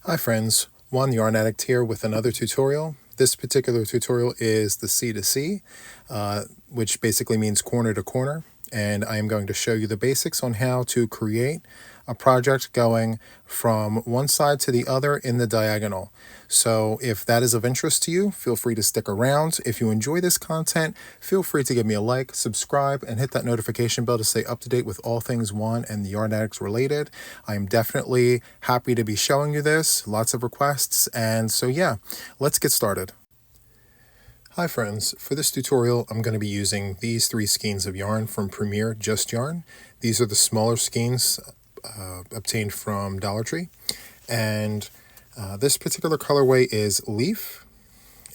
Hi friends, Juan the Yarn Addict here with another tutorial. This particular tutorial is the C2C, which basically means corner to corner, and I am going to show you the basics on how to create a project going from one side to the other in the diagonal. So if that is of interest to you, feel free to stick around. If you enjoy this content, feel free to give me a like, subscribe, and hit that notification bell to stay up to date with all things Juan and the Yarn Addicts related. I am definitely happy to be showing you this, lots of requests, and so yeah, let's get started. Hi friends, for this tutorial I'm going to be using these 3 skeins of yarn from Premier Just Yarn. These are the smaller skeins obtained from Dollar Tree, and this particular colorway is Leaf,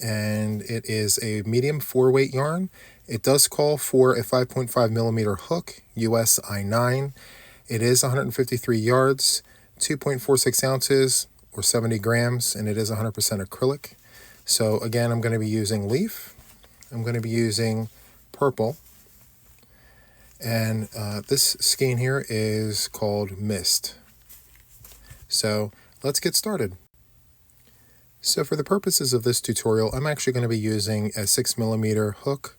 and it is a medium 4-weight yarn. It does call for a 5.5 millimeter hook, US I9. It is 153 yards, 2.46 ounces or 70 grams, and it is 100% acrylic. So again, I'm going to be using Leaf. I'm going to be using purple. And this skein here is called Mist. So let's get started. So for the purposes of this tutorial, I'm actually going to be using a 6 millimeter hook,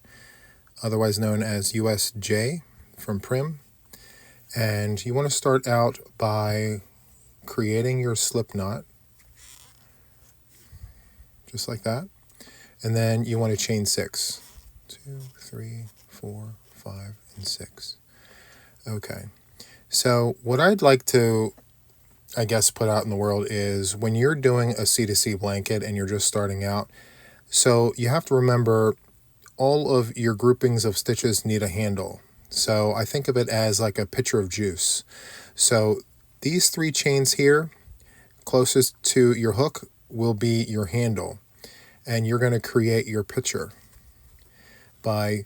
otherwise known as USJ from Prim. And you want to start out by creating your slip knot, just like that. And then you want to chain 6. 2, 3, 4, 5, and 6. Okay. So what I'd like to, I guess, put out in the world is when you're doing a C2C blanket and you're just starting out, so you have to remember all of your groupings of stitches need a handle. So I think of it as like a pitcher of juice. So these 3 chains here, closest to your hook, will be your handle. And you're going to create your pitcher by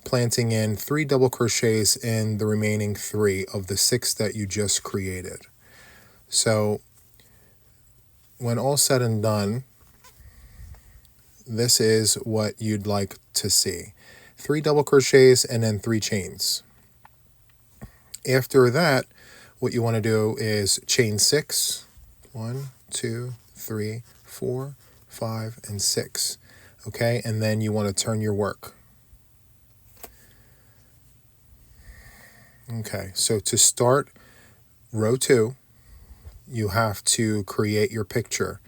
planting in 3 double crochets in the remaining 3 of the 6 that you just created. So when all said and done, this is what you'd like to see. 3 double crochets and then 3 chains. After that, what you want to do is chain 6. 1, 2, 3, 4, 5, and 6. Okay, and then you want to turn your work. Okay, so to start row 2, you have to create your picture.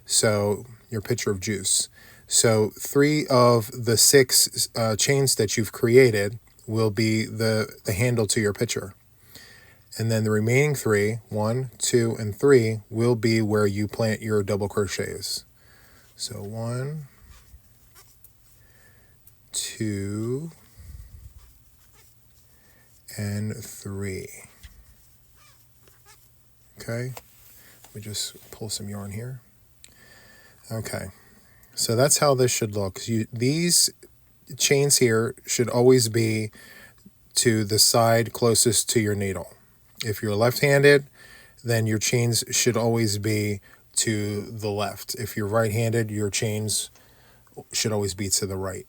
So your pitcher of juice. So 3 of the 6 chains that you've created will be the handle to your pitcher. And then the remaining 3, 1, 2, and 3, will be where you plant your double crochets. So 1, 2, and 3. Okay, let me just pull some yarn here. Okay, so that's how this should look. These chains here should always be to the side closest to your needle. If you're left-handed, then your chains should always be to the left. If you're right-handed, your chains should always be to the right.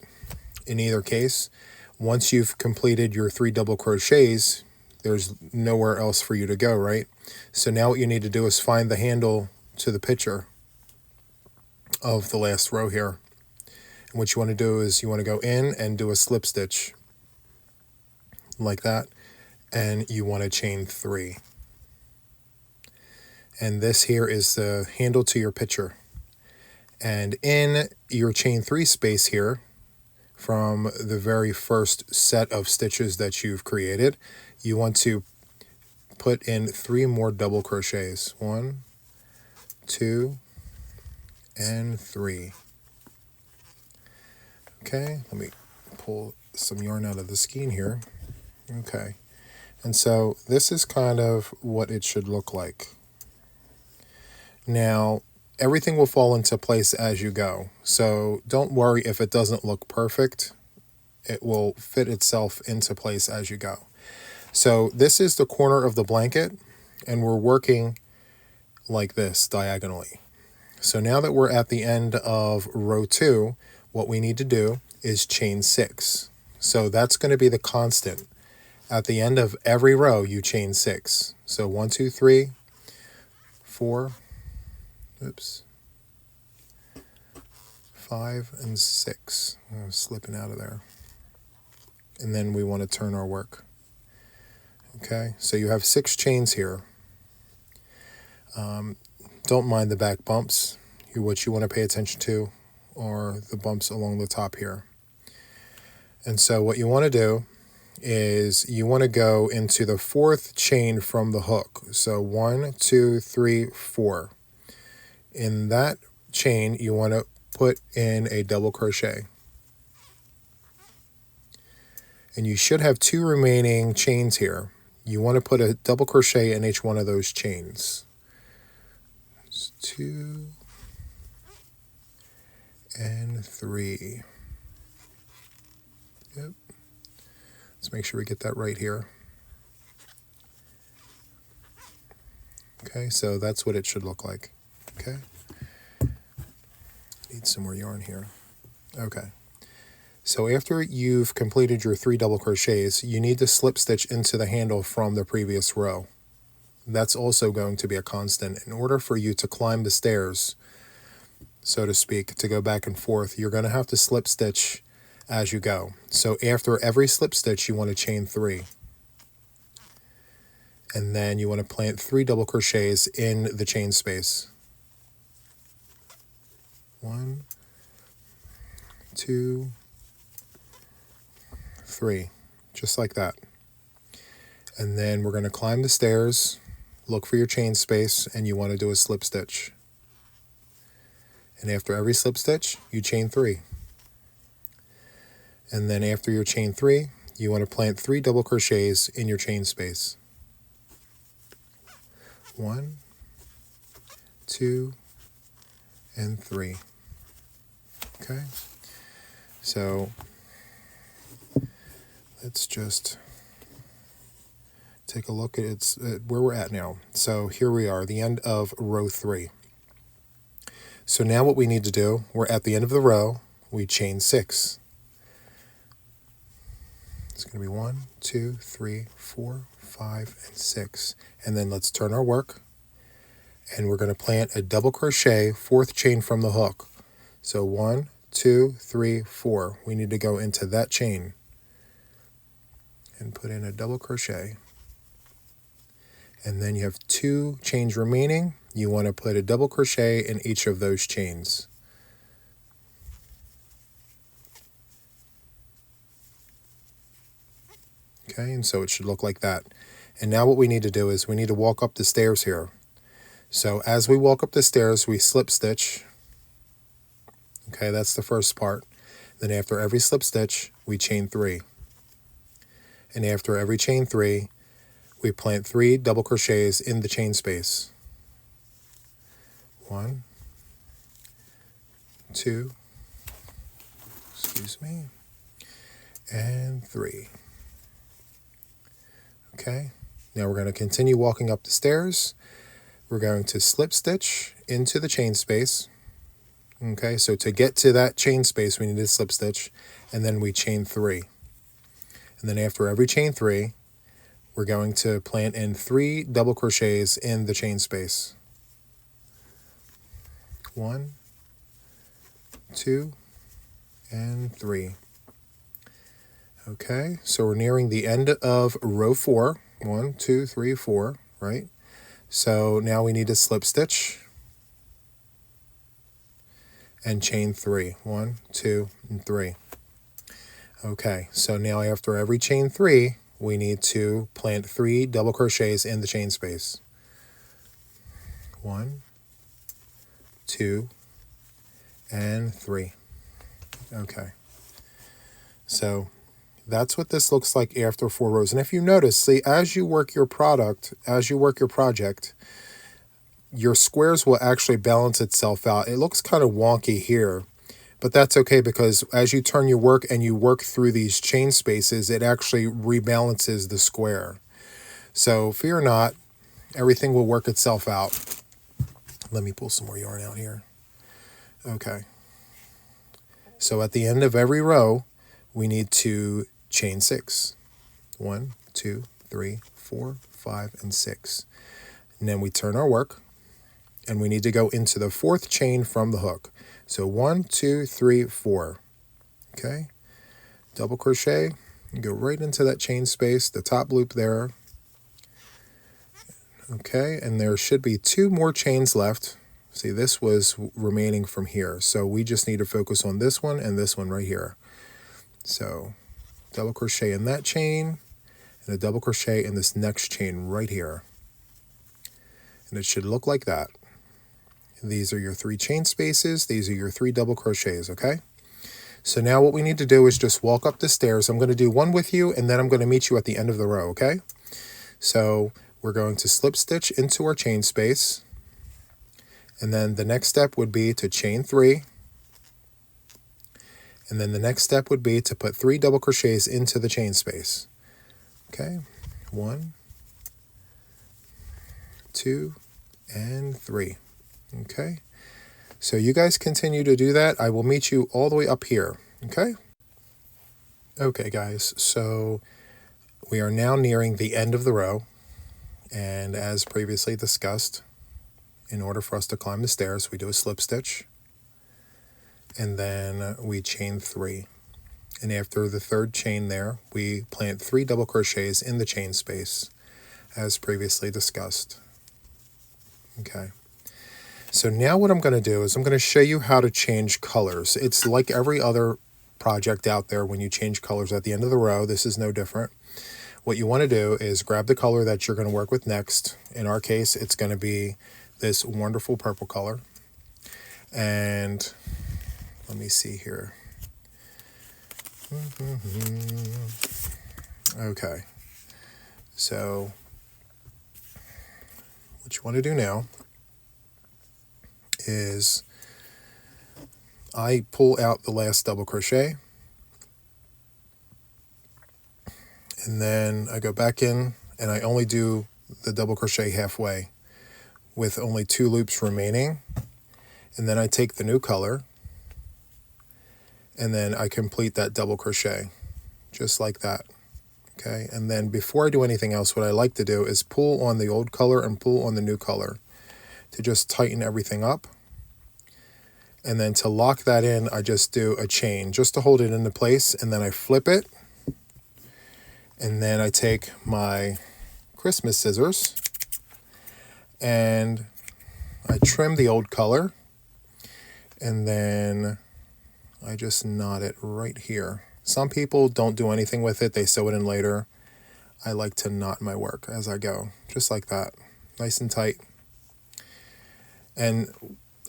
In either case, once you've completed your 3 double crochets, there's nowhere else for you to go, right? So now what you need to do is find the handle to the pitcher of the last row here. And what you want to do is you want to go in and do a slip stitch like that, and you want to chain 3. And this here is the handle to your pitcher. And in your chain 3 space here, from the very first set of stitches that you've created, you want to put in 3 more double crochets. 1, 2, and 3. Okay, let me pull some yarn out of the skein here. Okay, and so this is kind of what it should look like. Now, everything will fall into place as you go, so don't worry if it doesn't look perfect. It will fit itself into place as you go. So this is the corner of the blanket, and we're working like this diagonally. So now that we're at the end of row 2, what we need to do is chain 6. So that's going to be the constant. At the end of every row, you chain 6. So 1, 2, 3, 4, oops, 5 and 6. I'm slipping out of there. And then we want to turn our work. Okay, so you have 6 chains here. Don't mind the back bumps. What you want to pay attention to are the bumps along the top here. And so what you want to do is you want to go into the 4th chain from the hook. So 1, 2, 3, 4. In that chain, you want to put in a double crochet. And you should have 2 remaining chains here. You want to put a double crochet in each one of those chains. 2 and 3. Yep. Let's make sure we get that right here. Okay, so that's what it should look like. Okay. Need some more yarn here. Okay. So after you've completed your 3 double crochets, you need to slip stitch into the handle from the previous row. That's also going to be a constant. In order for you to climb the stairs, so to speak, to go back and forth, you're going to have to slip stitch as you go. So after every slip stitch, you want to chain 3. And then you want to plant 3 double crochets in the chain space. 1, 2, 3, just like that. And then we're going to climb the stairs, look for your chain space, and you want to do a slip stitch. And after every slip stitch, you chain 3. And then after your chain 3, you want to plant 3 double crochets in your chain space. 1, 2, and 3. Okay, so let's just take a look at where we're at now. So here we are, the end of row 3. So now what we need to do, we're at the end of the row, we chain 6. It's going to be 1, 2, 3, 4, 5, and 6. And then let's turn our work, and we're going to plant a double crochet, 4th chain from the hook. So 1, 2, 3, 4. We need to go into that chain and put in a double crochet. And then you have 2 chains remaining. You want to put a double crochet in each of those chains. Okay, and so it should look like that. And now what we need to do is we need to walk up the stairs here. So as we walk up the stairs, we slip stitch. Okay, that's the first part. Then after every slip stitch, we chain 3. And after every chain 3, we plant 3 double crochets in the chain space. 1, 2, excuse me, and 3. Okay, now we're going to continue walking up the stairs. We're going to slip stitch into the chain space. Okay, so to get to that chain space, we need to slip stitch, and then we chain 3. And then after every chain 3, we're going to plant in 3 double crochets in the chain space. 1, 2, and 3. Okay, so we're nearing the end of row 4. 1, 2, 3, 4, right? So now we need to slip stitch and chain 3. 1, 2, and 3. Okay, so now after every chain 3, we need to plant 3 double crochets in the chain space. 1, 2, and 3. Okay, so that's what this looks like after 4 rows. And if you notice, see, as you work your project, your squares will actually balance itself out. It looks kind of wonky here, but that's okay, because as you turn your work and you work through these chain spaces, it actually rebalances the square. So fear not, everything will work itself out. Let me pull some more yarn out here. Okay. So at the end of every row, we need to chain 6. 1, 2, 3, 4, 5, and 6. And then we turn our work, and we need to go into the 4th chain from the hook. So 1, 2, 3, 4. Okay, double crochet, and go right into that chain space, the top loop there. Okay, and there should be 2 more chains left. See, this was remaining from here, so we just need to focus on this one and this one right here. So double crochet in that chain and a double crochet in this next chain right here, and it should look like that. These are your 3 chain spaces. These are your 3 double crochets. Okay, so now what we need to do is just walk up the stairs. I'm going to do one with you, and then I'm going to meet you at the end of the row. Okay, so we're going to slip stitch into our chain space, and then the next step would be to chain 3, and then the next step would be to put 3 double crochets into the chain space. Okay, 1, 2, and 3. Okay, so you guys continue to do that. I will meet you all the way up here. Okay. Okay, guys, so we are now nearing the end of the row, and as previously discussed, in order for us to climb the stairs, we do a slip stitch, and then we chain 3. And after the 3rd chain there, we plant 3 double crochets in the chain space, as previously discussed. Okay. So now what I'm going to do is I'm going to show you how to change colors. It's like every other project out there when you change colors at the end of the row. This is no different. What you want to do is grab the color that you're going to work with next. In our case, it's going to be this wonderful purple color. And let me see here. Okay. So what you want to do now is I pull out the last double crochet, and then I go back in and I only do the double crochet halfway with only 2 loops remaining, and then I take the new color and then I complete that double crochet just like that. Okay, and then before I do anything else, what I like to do is pull on the old color and pull on the new color to just tighten everything up. And then to lock that in, I just do a chain just to hold it into place, and then I flip it, and then I take my Christmas scissors and I trim the old color, and then I just knot it right here. Some people don't do anything with it, they sew it in later. I like to knot my work as I go, just like that, nice and tight. And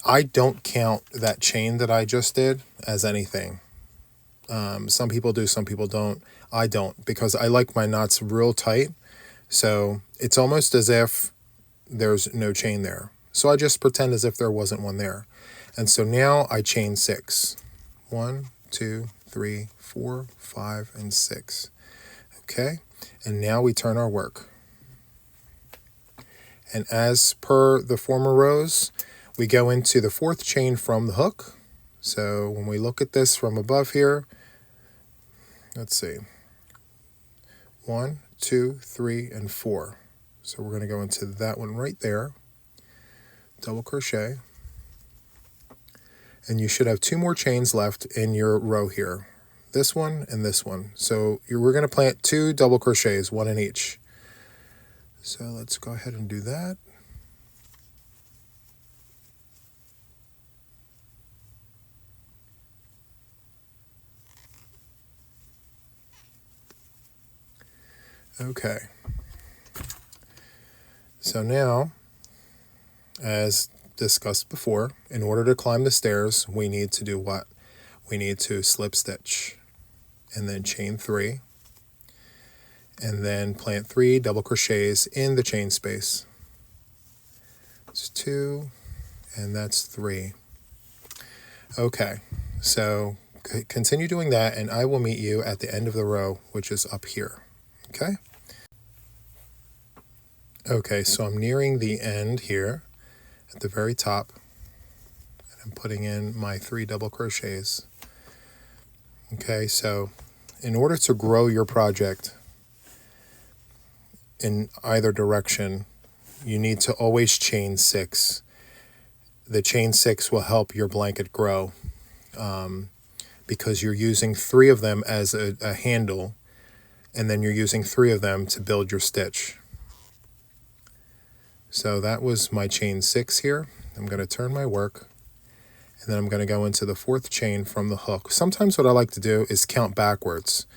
I don't count that chain that I just did as anything. Some people do, some people don't. I don't, because I like my knots real tight. So it's almost as if there's no chain there. So I just pretend as if there wasn't one there. And so now I chain 6. 1, 2, 3, 4, 5, and 6. Okay, and now we turn our work. And as per the former rows, we go into the 4th chain from the hook. So when we look at this from above here, let's see, 1, 2, 3, and 4. So we're going to go into that one right there, double crochet, and you should have 2 more chains left in your row here, this one and this one. So we're going to plant 2 double crochets, 1 in each. So let's go ahead and do that. Okay. So now, as discussed before, in order to climb the stairs, we need to do what? We need to slip stitch and then chain 3, and then plant 3 double crochets in the chain space. It's 2, and that's 3. Okay, so continue doing that, and I will meet you at the end of the row, which is up here. Okay? Okay, so I'm nearing the end here at the very top, and I'm putting in my 3 double crochets. Okay, so in order to grow your project in either direction, you need to always chain 6. the chain 6 will help your blanket grow because you're using 3 of them as a handle, and then you're using 3 of them to build your stitch. So that was my chain 6 here. I'm going to turn my work, and then I'm going to go into the 4th chain from the hook. Sometimes what I like to do is count backwards.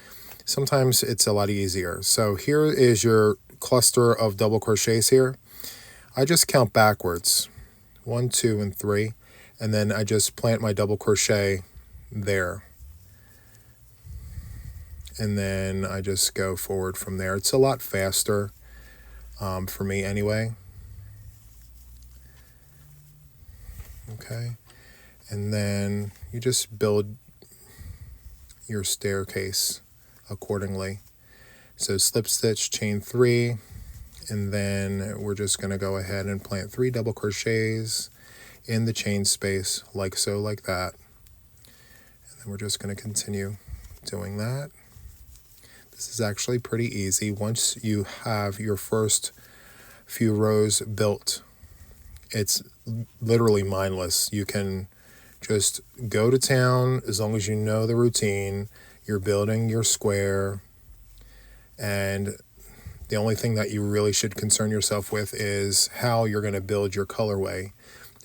Sometimes it's a lot easier. So here is your cluster of double crochets here. I just count backwards, 1, 2, and 3, and then I just plant my double crochet there. And then I just go forward from there. It's a lot faster for me anyway. Okay, and then you just build your staircase accordingly. So slip stitch, chain 3, and then we're just going to go ahead and plant 3 double crochets in the chain space, like so, like that. And then we're just going to continue doing that. This is actually pretty easy. Once you have your first few rows built, it's literally mindless. You can just go to town as long as you know the routine. You're building your square, and the only thing that you really should concern yourself with is how you're going to build your colorway.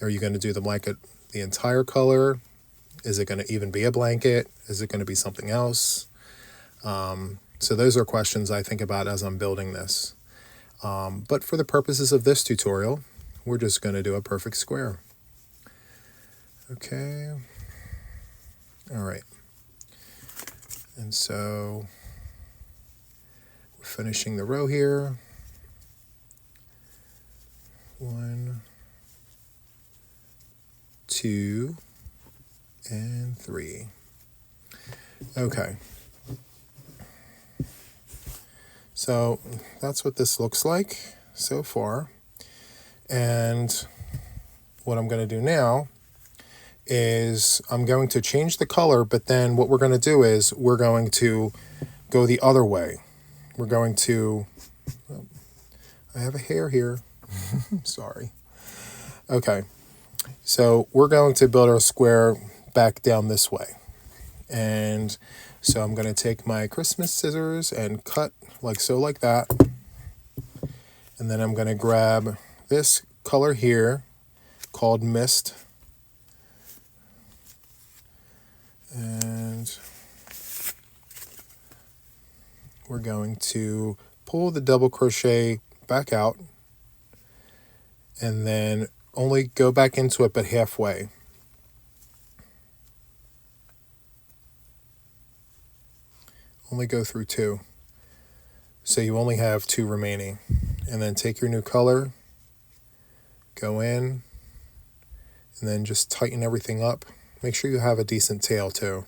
Are you going to do the blanket the entire color? Is it going to even be a blanket? Is it going to be something else? So those are questions I think about as I'm building this. But for the purposes of this tutorial, we're just going to do a perfect square. Okay. All right. And so we're finishing the row here. 1, 2, and 3. Okay. So that's what this looks like so far. And what I'm going to do now is I'm going to change the color, but then what we're going to do is we're going to go the other way. We're going to, oh, I have a hair here. Sorry. Okay. So we're going to build our square back down this way. And so I'm going to take my Christmas scissors and cut like so, like that. And then I'm going to grab this color here called Mist. And we're going to pull the double crochet back out and then only go back into it but halfway. Only go through 2. So you only have 2 remaining. And then take your new color, go in, and then just tighten everything up. Make sure you have a decent tail too.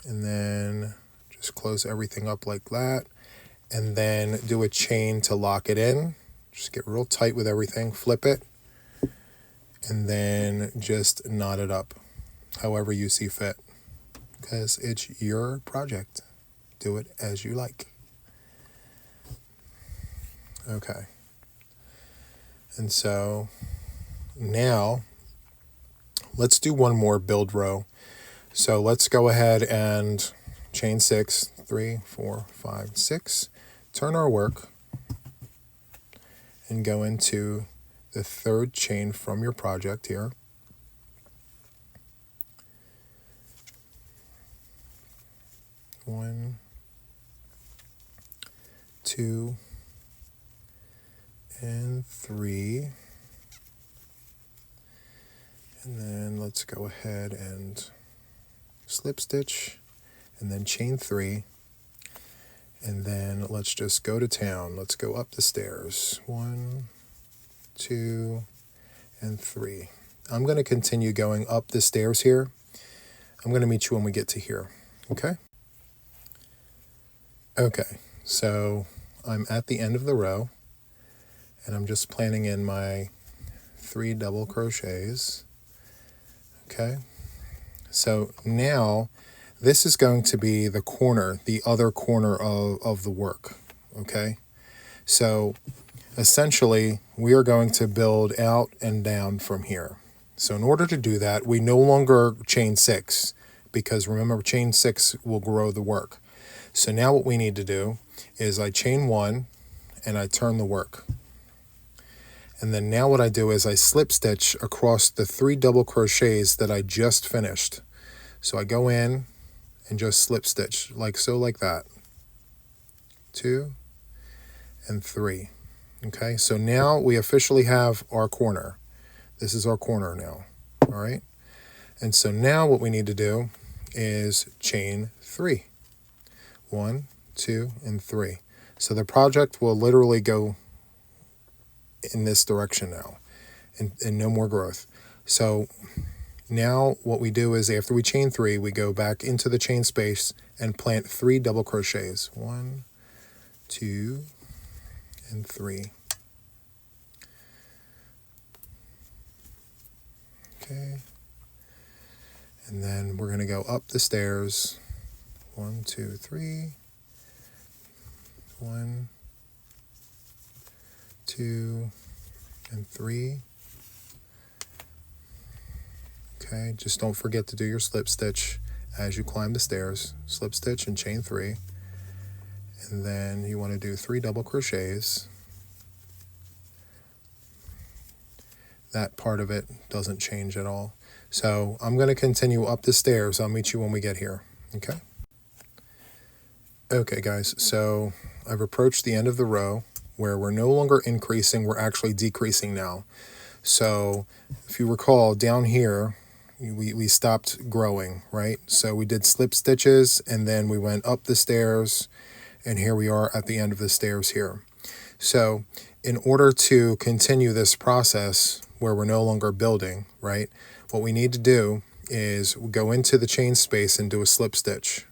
And then just close everything up like that. And then do a chain to lock it in. Just get real tight with everything, flip it, and then just knot it up however you see fit. Because it's your project. Do it as you like. Okay. And so now let's do one more build row. So let's go ahead and chain 6, 3, 4, 5, 6, turn our work and go into the 3rd chain from your project here. One, 2, and 3. And then let's go ahead and slip stitch and then chain 3. And then let's just go to town. Let's go up the stairs. 1, 2, and 3. I'm going to continue going up the stairs here. I'm going to meet you when we get to here. Okay? Okay, so I'm at the end of the row, and I'm just planting in my 3 double crochets. Okay, so now this is going to be the corner, the other corner of the work. Okay, so essentially we are going to build out and down from here. So in order to do that, we no longer chain 6, because remember, chain 6 will grow the work. So now what we need to do is I chain 1 and I turn the work. And then now what I do is I slip stitch across the 3 double crochets that I just finished. So I go in and just slip stitch like so, like that. 2 and 3. Okay, so now we officially have our corner. This is our corner now. All right. And so now what we need to do is chain 3. 1, 2, and 3. So the project will literally go in this direction now, and no more growth. So now what we do is after we chain 3, we go back into the chain space and plant 3 double crochets. 1, 2, and 3. Okay. And then we're going to go up the stairs. 1, 2, 3. 1, 2, and 3. Okay, just don't forget to do your slip stitch as you climb the stairs. Slip stitch and chain 3. And then you want to do 3 double crochets. That part of it doesn't change at all. So I'm going to continue up the stairs. I'll meet you when we get here. Okay? Okay, guys, so I've approached the end of the row where we're no longer increasing, we're actually decreasing now. So if you recall, down here, we stopped growing, right? So we did slip stitches, and then we went up the stairs, and here we are at the end of the stairs here. So in order to continue this process where we're no longer building, right, what we need to do is go into the chain space and do a slip stitch.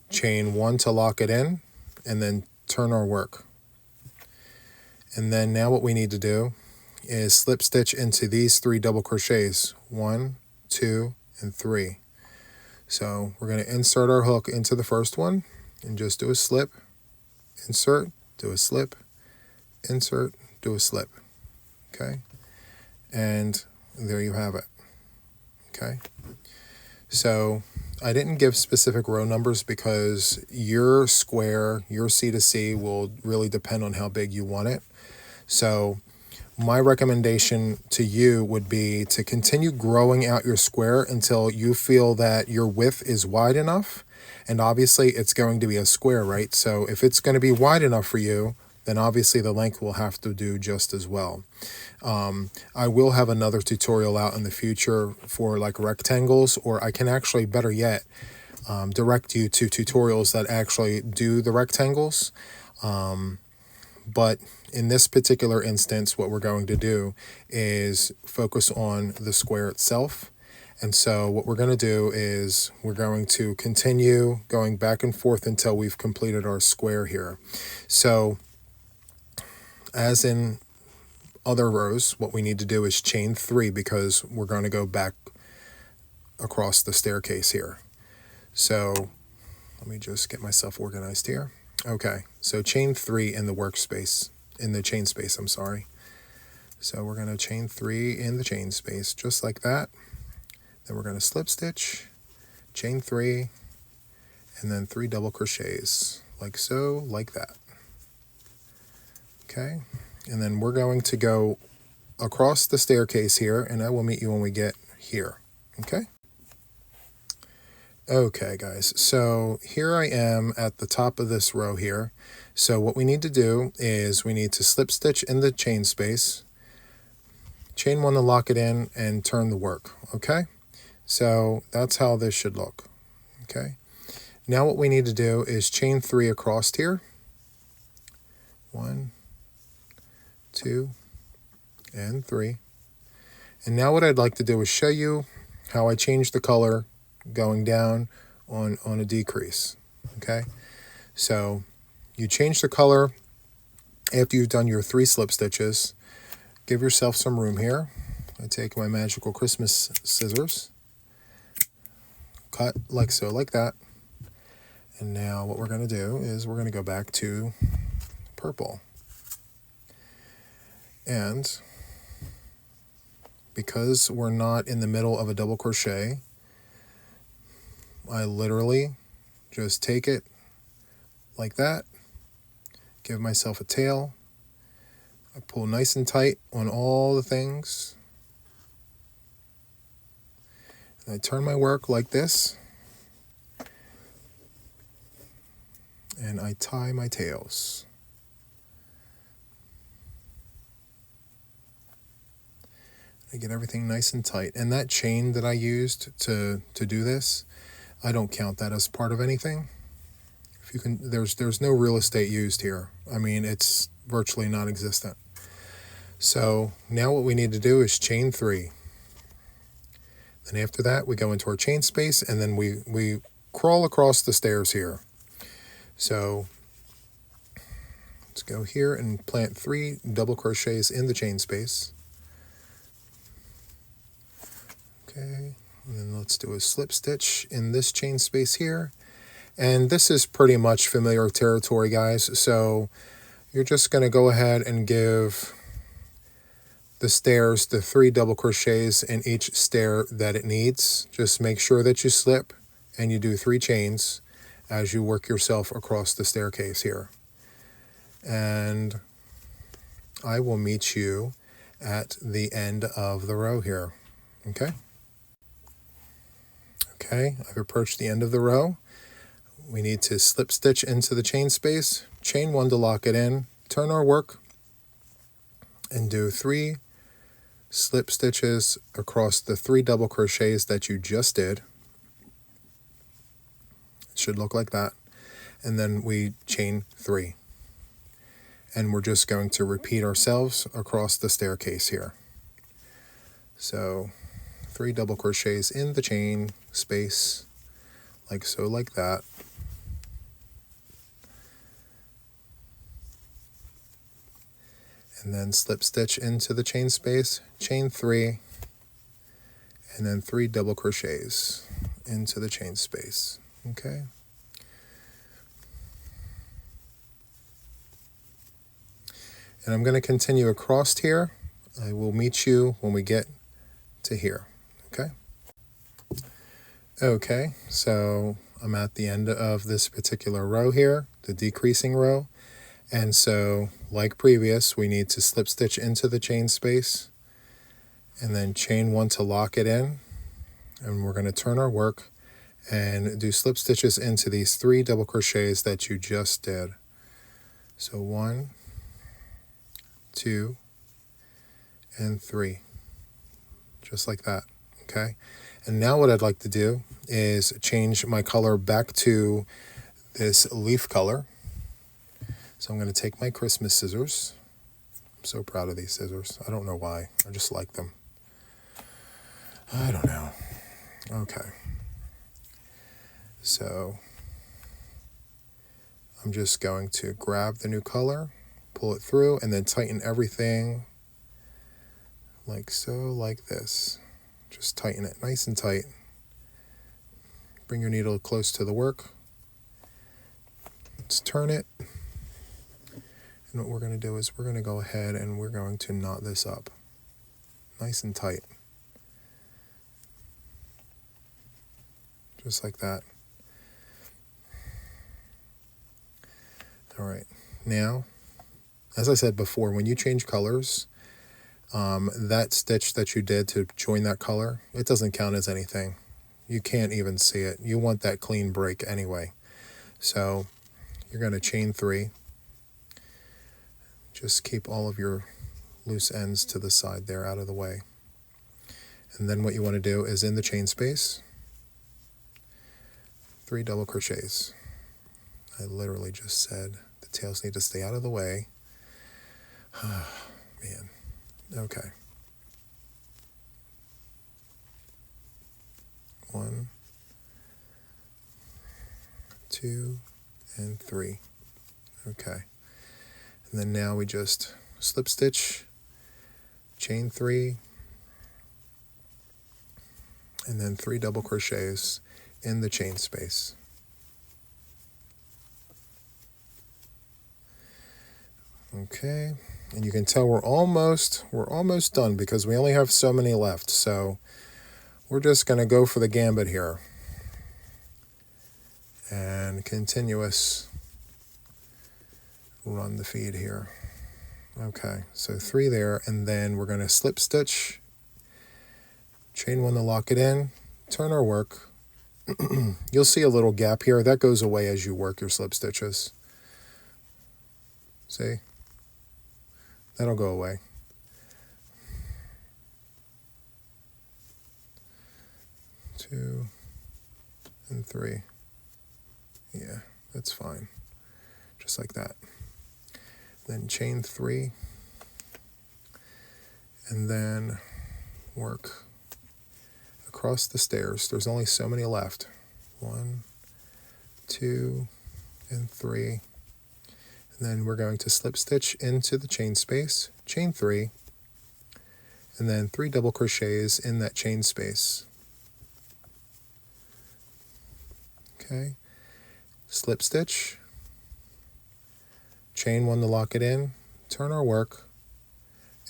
Chain 1 to lock it in, and then turn our work. And then now what we need to do is slip stitch into these 3 double crochets. 1, 2, and 3. So we're going to insert our hook into the first one and just do a slip, insert, do a slip, insert, do a slip. Okay, and there you have it. Okay, so I didn't give specific row numbers because your square, your C2C will really depend on how big you want it. So my recommendation to you would be to continue growing out your square until you feel that your width is wide enough. And obviously it's going to be a square, right? So if it's going to be wide enough for you, then obviously the length will have to do just as well. I will have another tutorial out in the future for like rectangles, or I can actually, better yet, direct you to tutorials that actually do the rectangles. But in this particular instance, what we're going to do is focus on the square itself. And so what we're going to do is we're going to continue going back and forth until we've completed our square here. So as in other rows, what we need to do is chain 3 because we're going to go back across the staircase here. So let me just get myself organized here. Okay, so chain 3 in the workspace, in the chain space, I'm sorry. So we're going to chain 3 in the chain space, just like that. Then we're going to slip stitch, chain 3, and then 3 double crochets, like so, like that. Okay, and then we're going to go across the staircase here, and I will meet you when we get here. Okay? Okay, guys, so here I am at the top of this row here. So what we need to do is we need to slip stitch in the chain space, chain 1 to lock it in, and turn the work. Okay? So that's how this should look. Okay? Now what we need to do is chain 3 across here. 1, 2, and 3. And now what I'd like to do is show you how I change the color going down on a decrease. Okay, so you change the color after you've done your 3 slip stitches. Give yourself some room here. I take my magical Christmas scissors, cut like so, like that. And now what we're going to do is we're going to go back to purple. And because we're not in the middle of a double crochet, I literally just take it like that, give myself a tail, I pull nice and tight on all the things, and I turn my work like this, and I tie my tails. I get everything nice and tight. And that chain that I used to do this, I don't count that as part of anything. If you can, there's no real estate used here. I mean, it's virtually non-existent. So now what we need to do is chain 3. Then after that, we go into our chain space, and then we crawl across the stairs here. So let's go here and plant 3 double crochets in the chain space. Okay, and then let's do a slip stitch in this chain space here. And this is pretty much familiar territory, guys. So you're just going to go ahead and give the stairs the 3 double crochets in each stair that it needs. Just make sure that you slip and you do 3 chains as you work yourself across the staircase here. And I will meet you at the end of the row here. Okay? Okay, I've approached the end of the row. We need to slip stitch into the chain space, chain 1 to lock it in, turn our work, and do 3 slip stitches across the 3 double crochets that you just did. It should look like that. And then we chain 3. And we're just going to repeat ourselves across the staircase here. So 3 double crochets in the chain space, like so, like that. And then slip stitch into the chain space, chain 3, and then 3 double crochets into the chain space. Okay. And I'm going to continue across here. I will meet you when we get to here. Okay. Okay, so I'm at the end of this particular row here, the decreasing row. And so, like previous, we need to slip stitch into the chain space and then chain 1 to lock it in. And we're going to turn our work and do slip stitches into these 3 double crochets that you just did. So 1, 2, and 3, just like that. Okay. And now what I'd like to do is change my color back to this leaf color. So I'm going to take my Christmas scissors. I'm so proud of these scissors. I don't know why. I just like them. I don't know. Okay. So I'm just going to grab the new color, pull it through, and then tighten everything like so, like this. Just tighten it nice and tight. Bring your needle close to the work. Let's turn it. And what we're going to do is we're going to go ahead and we're going to knot this up nice and tight. Just like that. All right. Now, as I said before, when you change colors, that stitch that you did to join that color, it doesn't count as anything. You can't even see it. You want that clean break anyway. So you're going to chain 3. Just keep all of your loose ends to the side there out of the way. And then what you want to do is in the chain space, 3 double crochets. I literally just said the tails need to stay out of the way. Man. Okay. 1, 2, and 3. Okay. And then now we just slip stitch, chain 3, and then 3 double crochets in the chain space. Okay, And you can tell we're almost done because we only have so many left. So we're just going to go for the gambit here. And continuous run the feed here. Okay, so 3 there, and then we're going to slip stitch, chain 1 to lock it in, turn our work. You'll see a little gap here. That goes away as you work your slip stitches. See? That'll go away. Two and 3. Yeah, that's fine. Just like that. Then chain 3. And then work across the stairs. There's only so many left. 1, 2, and 3. And then we're going to slip stitch into the chain space, chain 3, and then 3 double crochets in that chain space. Okay, slip stitch, chain 1 to lock it in, turn our work,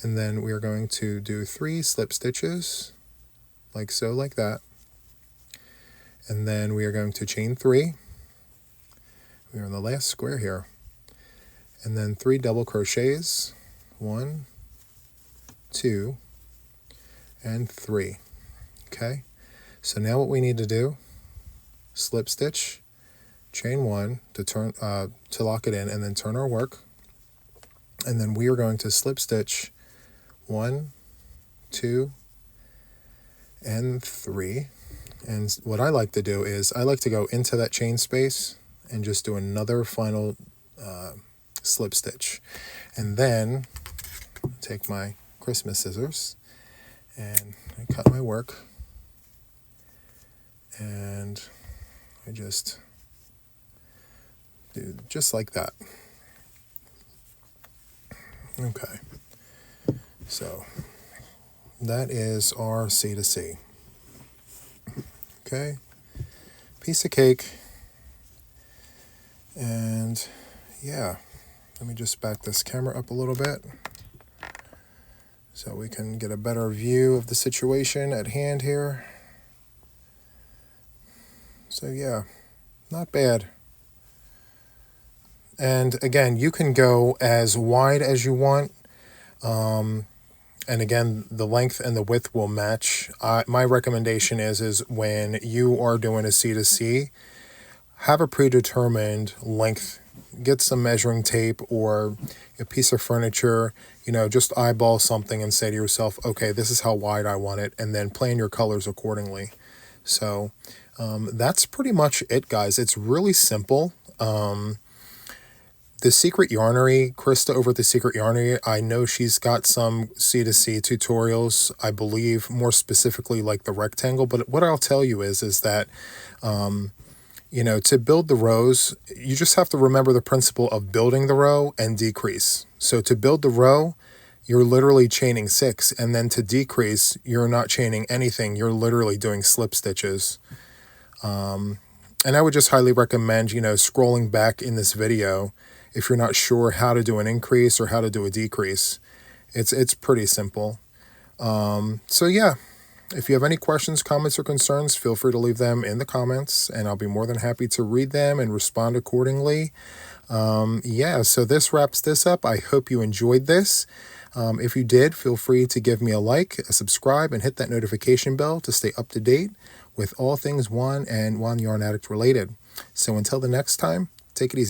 and then we are going to do 3 slip stitches, like so, like that. And then we are going to chain 3. We are in the last square here. And then 3 double crochets, 1, 2, and 3. Okay, so now what we need to do, slip stitch, chain 1 to turn to lock it in, and then turn our work. And then we are going to slip stitch 1, 2, and 3. And what I like to do is I like to go into that chain space and just do another final slip stitch. And then take my Christmas scissors and I cut my work, and I just do just like that. Okay, so that is our C2C. Okay, piece of cake. And yeah, let me just back this camera up a little bit so we can get a better view of the situation at hand here. So yeah, not bad. And again, you can go as wide as you want. And again, the length and the width will match. My recommendation is when you are doing a C2C, have a predetermined length. Get some measuring tape or a piece of furniture, just eyeball something and say to yourself, okay, this is how wide I want it, and then plan your colors accordingly. So that's pretty much it, guys. It's really simple. The Secret Yarnery, Krista over at the Secret Yarnery, I know she's got some C2C tutorials, I believe, more specifically like the rectangle. But what I'll tell you is that to build the rows, you just have to remember the principle of building the row and decrease. So to build the row, you're literally chaining 6, and then to decrease, you're not chaining anything. You're literally doing slip stitches. And I would just highly recommend, scrolling back in this video if you're not sure how to do an increase or how to do a decrease. It's pretty simple. So yeah. If you have any questions, comments, or concerns, feel free to leave them in the comments, and I'll be more than happy to read them and respond accordingly. Yeah, so this wraps this up. I hope you enjoyed this. If you did, feel free to give me a like, a subscribe, and hit that notification bell to stay up to date with all things Juan and Juan Yarn Addict related. So until the next time, take it easy.